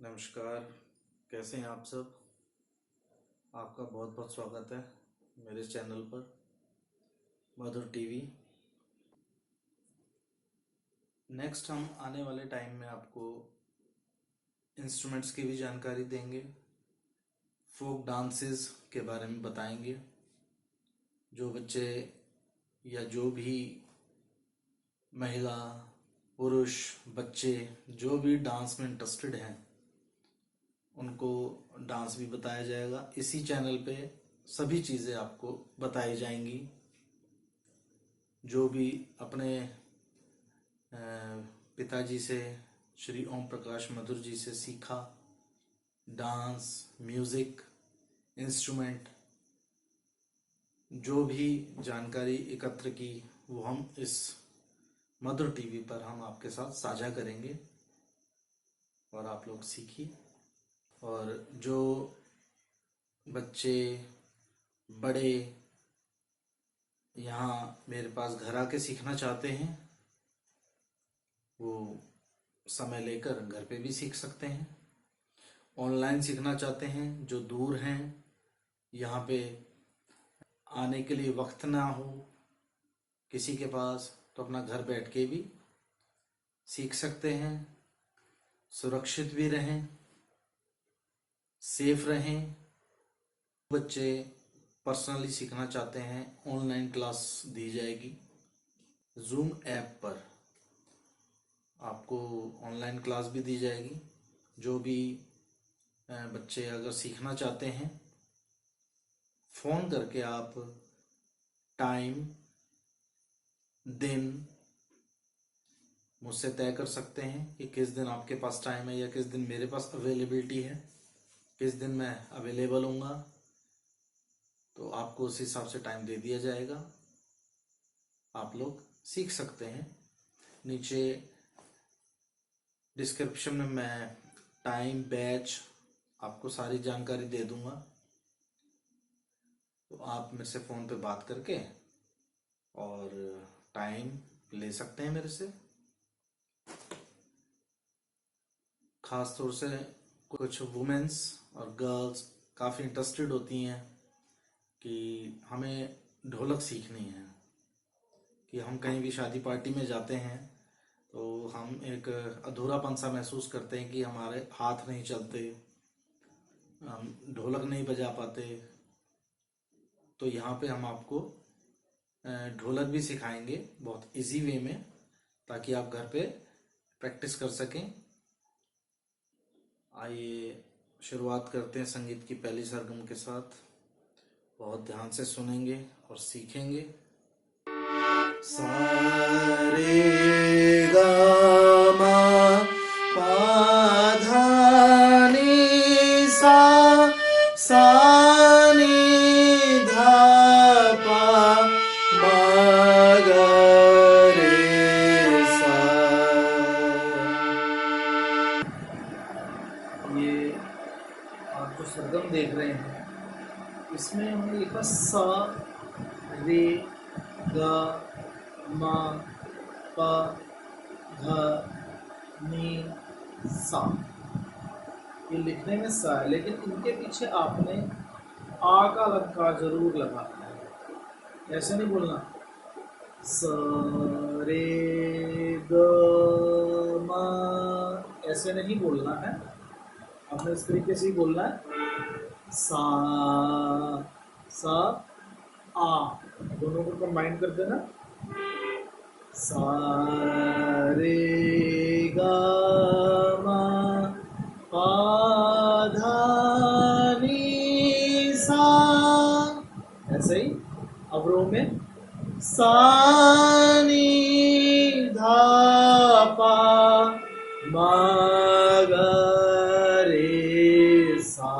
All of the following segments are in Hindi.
नमस्कार। कैसे हैं आप सब। आपका बहुत बहुत स्वागत है मेरे चैनल पर मधुर टीवी। नेक्स्ट हम आने वाले टाइम में आपको इंस्ट्रूमेंट्स की भी जानकारी देंगे, फोक डांसेस के बारे में बताएंगे। जो बच्चे या जो भी महिला पुरुष बच्चे जो भी डांस में इंटरेस्टेड हैं उनको डांस भी बताया जाएगा। इसी चैनल पे सभी चीज़ें आपको बताई जाएंगी। जो भी अपने पिताजी से श्री ओम प्रकाश मधुर जी से सीखा, डांस, म्यूज़िक, इंस्ट्रूमेंट, जो भी जानकारी एकत्र की वो हम इस मधुर टीवी पर हम आपके साथ साझा करेंगे और आप लोग सीखिए। और जो बच्चे बड़े यहाँ मेरे पास घर आके सीखना चाहते हैं वो समय लेकर घर पे भी सीख सकते हैं। ऑनलाइन सीखना चाहते हैं जो दूर हैं, यहाँ पे आने के लिए वक्त ना हो किसी के पास, तो अपना घर बैठ के भी सीख सकते हैं। सुरक्षित भी रहें, सेफ रहें। बच्चे पर्सनली सीखना चाहते हैं ऑनलाइन क्लास दी जाएगी। जूम ऐप पर आपको ऑनलाइन क्लास भी दी जाएगी। जो भी बच्चे अगर सीखना चाहते हैं फ़ोन करके आप टाइम दिन मुझसे तय कर सकते हैं कि किस दिन आपके पास टाइम है या किस दिन मेरे पास अवेलेबिलिटी है, किस दिन मैं अवेलेबल हूँगा, तो आपको उस हिसाब से टाइम दे दिया जाएगा। आप लोग सीख सकते हैं। नीचे डिस्क्रिप्शन में मैं टाइम, बैच आपको सारी जानकारी दे दूंगा, तो आप मेरे से फ़ोन पे बात करके और टाइम ले सकते हैं मेरे से। ख़ास तौर से कुछ वुमेन्स और गर्ल्स काफ़ी इंटरेस्टेड होती हैं कि हमें ढोलक सीखनी है, कि हम कहीं भी शादी पार्टी में जाते हैं तो हम एक अधूरापन सा महसूस करते हैं कि हमारे हाथ नहीं चलते, हम ढोलक नहीं बजा पाते। तो यहाँ पे हम आपको ढोलक भी सिखाएंगे बहुत इजी वे में, ताकि आप घर पे प्रैक्टिस कर सकें। आइए शुरुआत करते हैं संगीत की पहली सरगम के साथ। बहुत ध्यान से सुनेंगे और सीखेंगे। सा रे गा मा पा धा नी सा नी धा पा मा गा रे सा। ये आप जो सरगम देख रहे हैं इसमें हमने लिखा सा रे गा मा पा धा नी सा। ये लिखने में सा है, लेकिन इनके पीछे आपने आ का लगा जरूर लगाना है। ऐसे नहीं बोलना स रे ग मा, ऐसे नहीं बोलना है। आपने इस तरीके से ही बोलना है। सा सा आ, दोनों को कंबाइन कर देना। सा रे गा मा पा धा नी सा, ऐसे ही। अब रो में सा नी धा पा मा गा रे सा।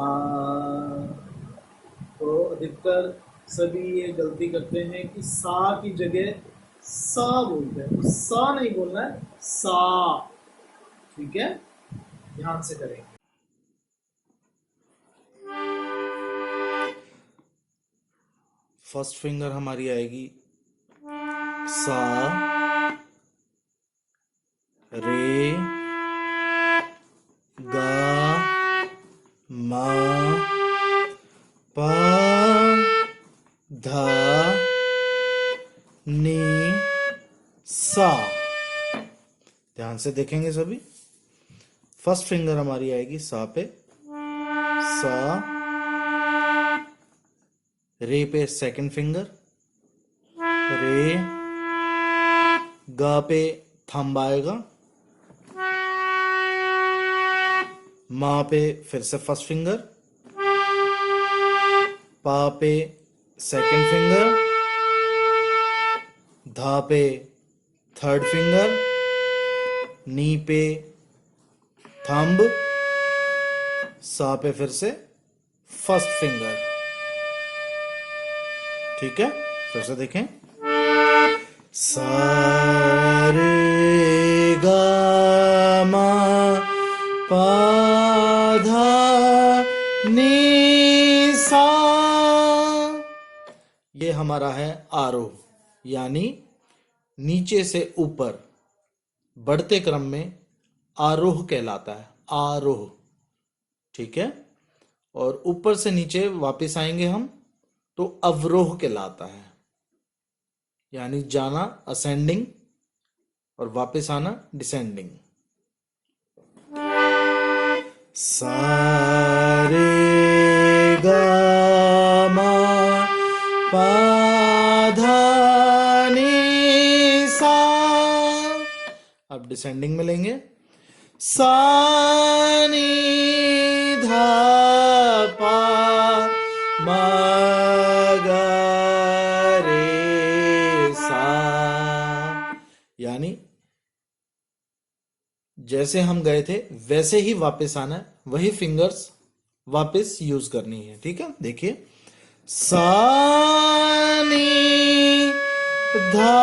तो अधिकतर सभी ये गलती करते हैं कि सा की जगह सा बोलते हैं। तो सा नहीं बोलना है, सा। ठीक है, ध्यान से करेंगे। फर्स्ट फिंगर हमारी आएगी सा, रे गा ध्यान से देखेंगे सभी। फर्स्ट फिंगर हमारी आएगी सा पे, सा। रे पे सेकंड फिंगर, रे। गा पे थंब आएगा, मा पे फिर से फर्स्ट फिंगर, पा पे सेकंड फिंगर, धा पे थर्ड फिंगर, नी पे थंब, सा पे फिर से फर्स्ट फिंगर। ठीक है, फिर से देखें। सा रे गा मा पा धा नी सा। ये हमारा है आरोह, यानी नीचे से ऊपर बढ़ते क्रम में आरोह कहलाता है, आरोह। ठीक है, और ऊपर से नीचे वापस आएंगे हम तो अवरोह कहलाता है, यानी जाना असेंडिंग और वापस आना डिसेंडिंग। सा रे गा मा पा धा नी सा। अब डिसेंडिंग में लेंगे, सा नी धा पा मा गा रे सा। यानी जैसे हम गए थे वैसे ही वापस आना है, वही फिंगर्स वापस यूज करनी है। ठीक है, देखिए। सा नी धा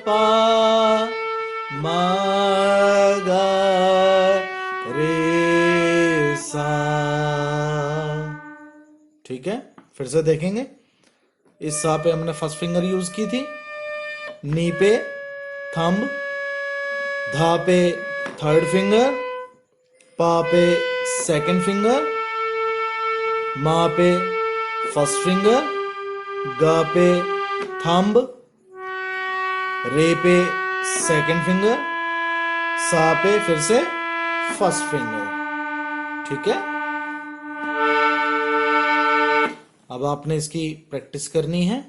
पा मा गा रे सा। ठीक है, फिर से देखेंगे। इस सा पे हमने फर्स्ट फिंगर यूज की थी, नी पे थंब, धा पे थर्ड फिंगर, पा पे सेकंड फिंगर, मा पे फर्स्ट फिंगर, गा पे थंब, रे पे सेकंड फिंगर, सा पे फिर से फर्स्ट फिंगर। ठीक है, अब आपने इसकी प्रैक्टिस करनी है।